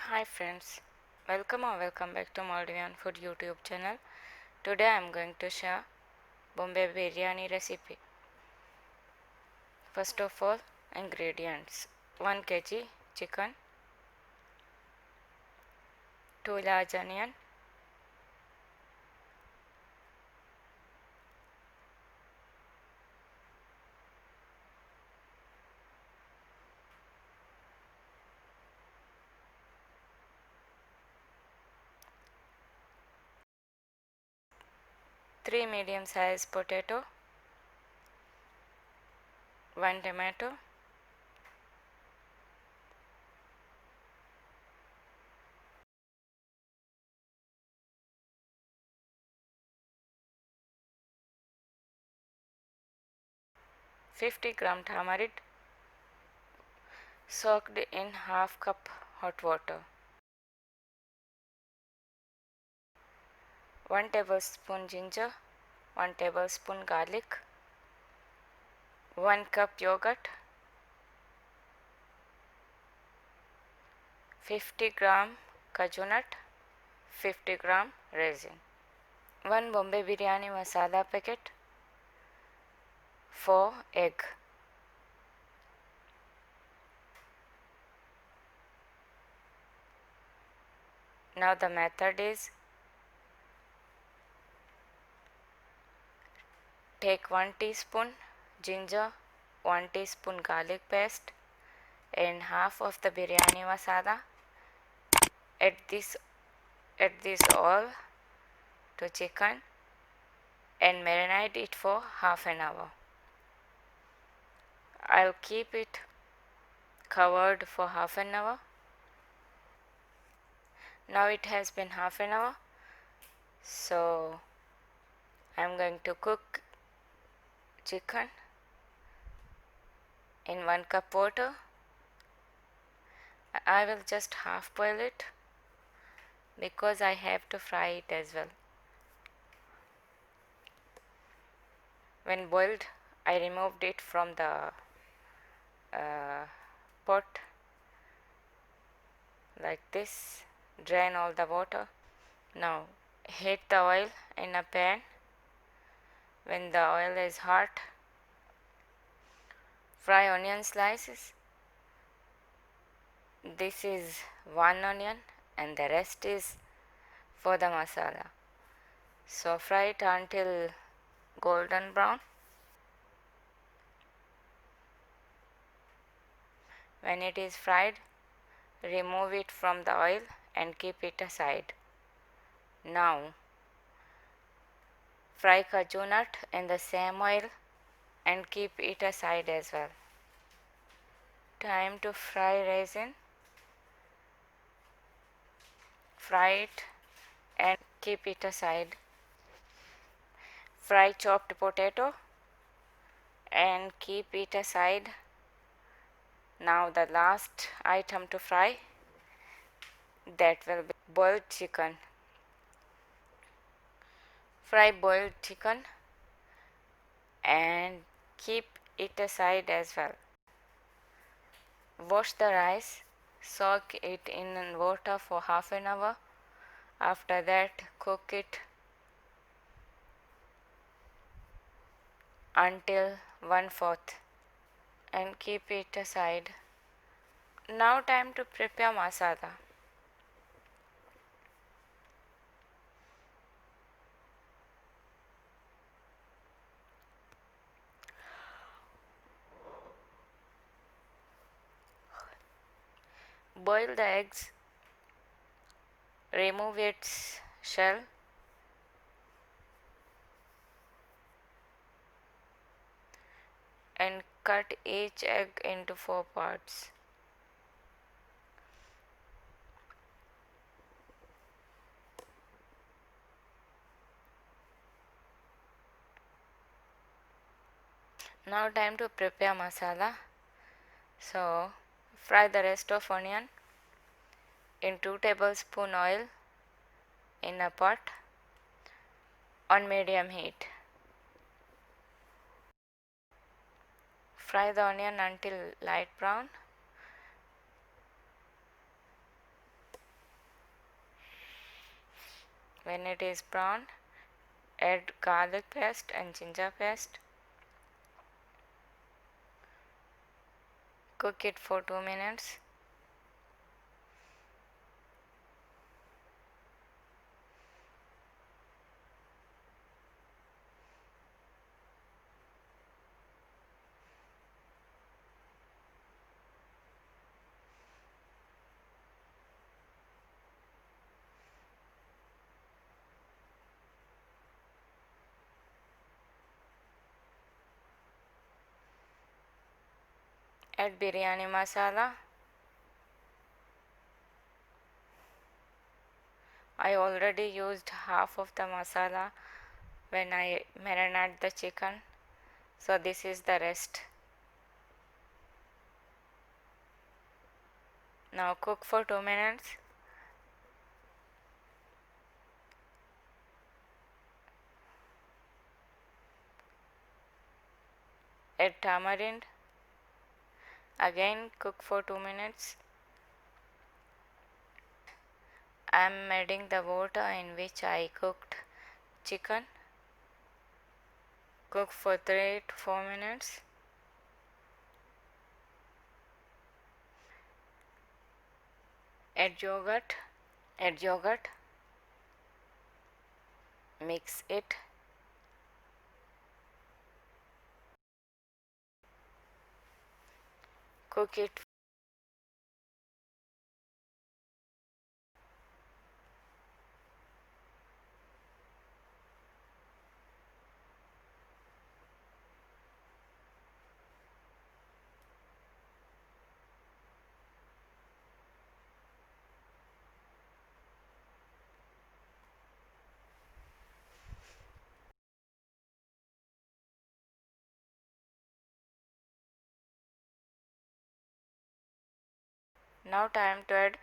Hi friends, welcome back to Maldivian Food YouTube channel. Today I am going to share Bombay Biryani recipe. First of all, ingredients: 1 kg chicken, 2 large onion, 3 medium size potato, 1 tomato, 50 gram tamarind soaked in half cup hot water, 1 tablespoon ginger, 1 tablespoon garlic, 1 cup yogurt, 50 gram cashew nut, 50 gram raisin, 1 Bombay Biryani masala packet, 4 egg. Now the method is: take 1 teaspoon ginger, 1 teaspoon garlic paste and half of the biryani masala. Add this all to chicken and marinate it for half an hour. I'll keep it covered for half an hour. Now it has been half an hour, so I'm going to cook chicken in 1 cup water. I will just half boil it because I have to fry it as well. When boiled, I removed it from the pot like this, drain all the water. Now heat the oil in a pan. When the oil is hot, fry onion slices. This is 1 onion and the rest is for the masala. So fry it until golden brown. When it is fried, remove it from the oil and keep it aside. Now fry cashew nut in the same oil and keep it aside as well. Time to fry raisin. Fry it and keep it aside. Fry chopped potato and keep it aside. Now the last item to fry, that will be boiled chicken. Fry boiled chicken and keep it aside as well. Wash the rice, soak it in water for half an hour. After that, cook it until 1/4 and keep it aside. Now time to prepare masala. Boil the eggs, remove its shell, and cut each egg into 4 parts. Now time to prepare masala. So fry the rest of onion in 2 tablespoon oil in a pot on medium heat. Fry the onion until light brown. When it is brown, add garlic paste and ginger paste. Cook it for 2 minutes. Add biryani masala. I already used half of the masala when I marinate the chicken, so this is the rest. Now cook for 2 minutes. Add tamarind. Again cook for 2 minutes. I am adding the water in which I cooked chicken. Cook for 3 to 4 minutes. Add yogurt. Add yogurt. Mix it. Cook it. Now time to add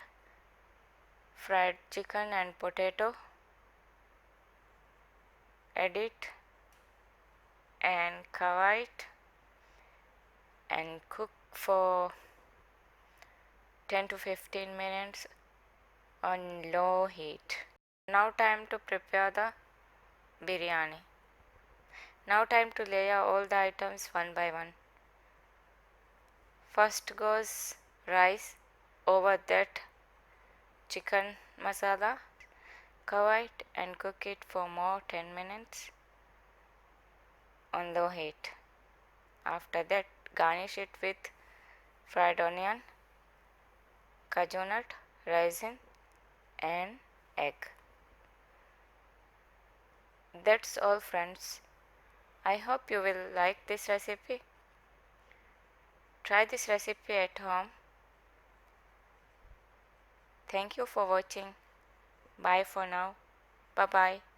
fried chicken and potato. Add it and cover it and cook for 10 to 15 minutes on low heat. Now time to prepare the biryani. Now time to layer all the items one by one. First goes rice, over that chicken masala. Cover it and cook it for more 10 minutes on low heat. After that, garnish it with fried onion, cashew nut, raisin and egg. That's all friends. I hope you will like this recipe. Try this recipe at home. Thank you for watching. Bye for now. Bye bye.